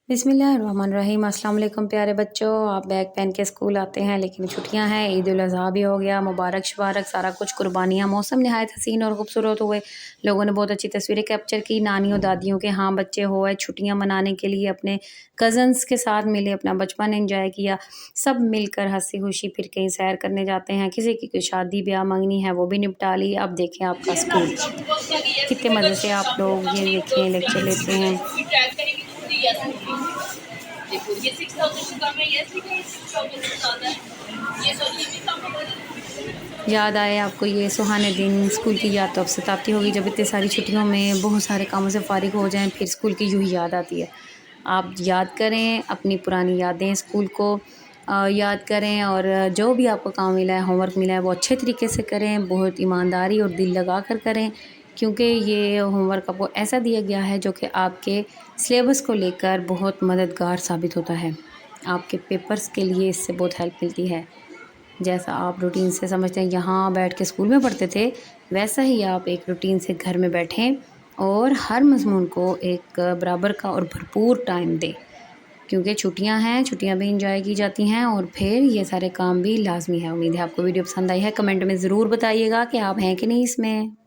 बिस्मिल्लाहिर्रहमानिर्रहीम। अस्सलाम वालेकुम प्यारे बच्चों। आप बैग पहन के स्कूल आते हैं लेकिन छुट्टियां हैं, ईद उल अज़हा भी हो गया, मुबारक शुबारक सारा कुछ कुर्बानियाँ। मौसम नहायत हसीन और खूबसूरत हुए, लोगों ने बहुत अच्छी तस्वीरें कैप्चर की नानियों दादियों के। हाँ बच्चे हुए छुट्टियां मनाने के लिए अपने कज़न्स के साथ मिले, अपना बचपन एंजॉय किया, सब मिलकर हंसी खुशी फिर कहीं सैर करने जाते हैं। किसी की कोई शादी ब्याह मंगनी है वो भी निपटा ली। अब देखें आपका स्कूल कितने मज़े से आप लोग ये देखें लेक्चर लेते हैं। देखो ये 6000 से कम है, ये 6000 से ज़्यादा है, ये सॉरी ये भी कम है। याद आए आपको ये सुहाने दिन, स्कूल की याद तो अब सताती होगी जब इतनी सारी छुट्टियों में बहुत सारे कामों से फारिग हो जाएं, फिर स्कूल की यूँ ही याद आती है। आप याद करें अपनी पुरानी यादें, स्कूल को याद करें और जो भी आपको काम मिला है, होमवर्क मिला है वो अच्छे तरीके से करें, बहुत ईमानदारी और दिल लगा कर करें, क्योंकि ये होमवर्क आपको ऐसा दिया गया है जो कि आपके सिलेबस को लेकर बहुत मददगार साबित होता है। आपके पेपर्स के लिए इससे बहुत हेल्प मिलती है। जैसा आप रूटीन से समझते हैं यहाँ बैठ के स्कूल में पढ़ते थे, वैसा ही आप एक रूटीन से घर में बैठें और हर मज़मून को एक बराबर का और भरपूर टाइम दें, क्योंकि छुट्टियां हैं, छुट्टियां भी इंजॉय की जाती हैं और फिर ये सारे काम भी लाजमी है। उम्मीद है आपको वीडियो पसंद आई है। कमेंट में ज़रूर बताइएगा कि आप हैं कि नहीं इसमें।